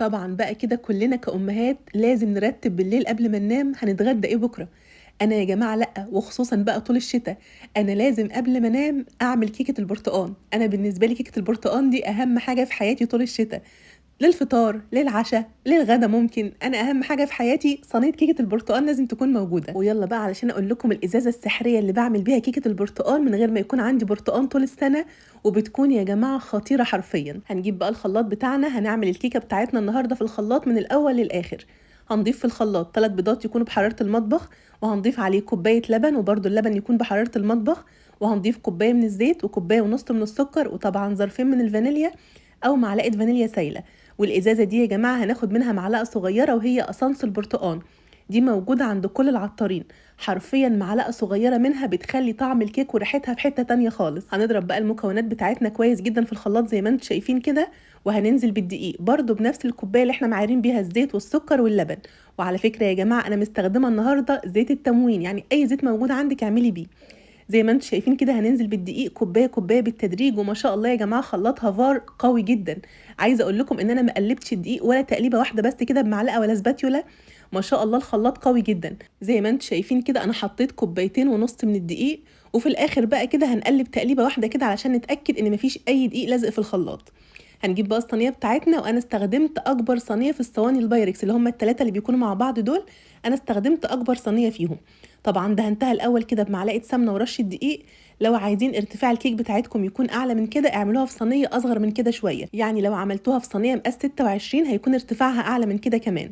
طبعًا بقى كده كلنا كأمهات لازم نرتّب بالليل قبل ما ننام هنتغدى إيه بكرة. أنا يا جماعة لأ، وخصوصًا بقى طول الشتا، أنا لازم قبل ما أنام أعمل كيكة البرتقان. أنا بالنسبة لي كيكة البرتقان دي أهم حاجة في حياتي طول الشتا، للفطار، للعشا، للغدا ممكن. أنا أهم حاجة في حياتي صينية كيكة البرتقال لازم تكون موجودة. ويالّا بقى علشان أقول لكم الإزازة السحرية اللي باعمل بيها كيكة البرتقال من غير ما يكون عندي برتقان طول السنة، وبتكون يا جماعة خطيرة حرفيًا. هنجيب بقى الخلاط بتاعنا، هنعمل الكيكة بتاعتنا النهارده في الخلاط من الأول للآخر. هنضيف في الخلاط 3 بيضات يكونوا بحرارة المطبخ، وهنضيف عليه كوباية لبن، وبرده اللبن يكون بحرارة المطبخ، وهنضيف كوباية من الزيت وكوباية ونص من السكر، وطبعًا ظرفين من الفانيليا أو معلقة فانيليا سايلة. والإزازة دي يا جماعة هناخد منها معلقة صغيرة وهي أسانس البرتقان، دي موجودة عند كل العطارين. حرفيا معلقة صغيرة منها بتخلي طعم الكيك وريحتها في حتة تانية خالص. هنضرب بقى المكونات بتاعتنا كويس جدا في الخلاط زي ما انتم شايفين كده، وهننزل بالدقيق برضو بنفس الكوباية اللي احنا معايرين بيها الزيت والسكر واللبن. وعلى فكرة يا جماعة أنا مستخدمة النهاردة زيت التموين، يعني أي زيت موجود عندك اعملي بيه. زي ما انتم شايفين كده هننزل بالدقيق كوبايه كوبايه بالتدريج، وما شاء الله يا جماعه خلاطها فار قوي جدا. عايزه اقول لكم ان انا ما قلبتش الدقيق ولا تقليبه واحده بس كده بمعلقه ولا سباتيولا. ما شاء الله الخلاط قوي جدا. زي ما انتم شايفين كده انا حطيت كوبايتين ونص من الدقيق، وفي الاخر بقى كده هنقلب تقليبه واحده كده علشان نتاكد ان مفيش اي دقيق لازق في الخلاط. هنجيب بقى الصينيه بتاعتنا، وانا استخدمت اكبر صينيه في الصواني البايركس اللي هم الثلاثه اللي بيكونوا مع بعض دول. انا استخدمت اكبر صينيه فيهم. طبعا دهنتها الاول كده بمعلقه سمنه ورشه دقيق. لو عايزين ارتفاع الكيك بتاعتكم يكون اعلى من كده اعملوها في صينيه اصغر من كده شويه، يعني لو عملتوها في صينيه مقاس 26 هيكون ارتفاعها اعلى من كده كمان.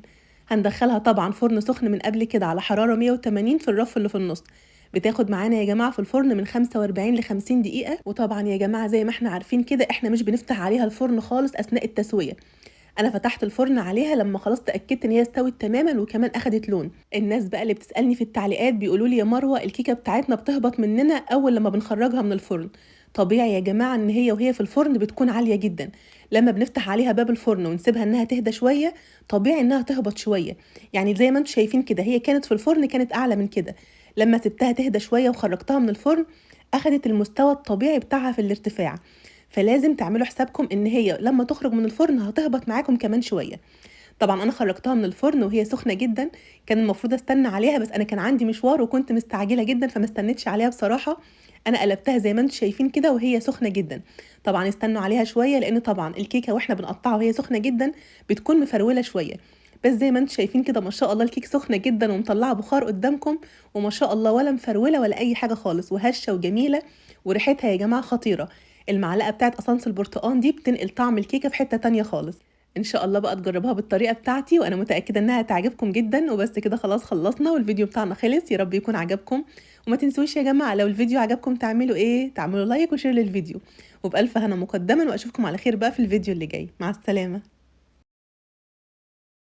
هندخلها طبعا فرن سخن من قبل كده على حراره 180 في الرف اللي في النص. بتاخد معانا يا جماعه في الفرن من 45 ل 50 دقيقه. وطبعا يا جماعه زي ما احنا عارفين كده احنا مش بنفتح عليها الفرن خالص اثناء التسويه. انا فتحت الفرن عليها لما خلاص اتاكدت ان هي استوت تماما وكمان اخدت لون. الناس بقى اللي بتسالني في التعليقات بيقولوا لي يا مروه الكيكه بتاعتنا بتهبط مننا اول لما بنخرجها من الفرن. طبيعي يا جماعه ان هي وهي في الفرن بتكون عاليه جدا. لما بنفتح عليها باب الفرن ونسيبها انها تهدى شويه طبيعي انها تهبط شويه. يعني زي ما انتم شايفين كده هي كانت في الفرن كانت اعلى من كده. لما سبتها تهدى شويه وخرجتها من الفرن اخدت المستوى الطبيعي بتاعها في الارتفاع. فلازم تعملوا حسابكم ان هي لما تخرج من الفرن هتهبط معاكم كمان شويه. طبعا انا خرجتها من الفرن وهي سخنه جدا. كان المفروض استنى عليها بس انا كان عندي مشوار وكنت مستعجله جدا فما استنيتش عليها بصراحه. انا قلبتها زي ما انتم شايفين كده وهي سخنه جدا. طبعا استنوا عليها شويه لان طبعا الكيكه واحنا بنقطعها وهي سخنه جدا بتكون مفروله شويه. بس زي ما انتم شايفين كده ما شاء الله الكيك سخنه جدا ومطلعه بخار قدامكم، وما شاء الله ولا مفروله ولا اي حاجه خالص وهشه وجميله. وريحتها يا جماعه خطيره. المعلقه بتاعت اسانس البرتقان دي بتنقل طعم الكيكه في حته تانية خالص. ان شاء الله بقى تجربوها بالطريقه بتاعتي وانا متاكده انها هتعجبكم جدا. وبس كده خلاص خلصنا والفيديو بتاعنا خلص، يا رب يكون عجبكم. وما تنسوش يا جماعه لو الفيديو عجبكم تعملوا ايه، تعملوا لايك وشير للفيديو. وبالف هنا مقدما، واشوفكم على خير بقى في الفيديو اللي جاي. مع السلامه.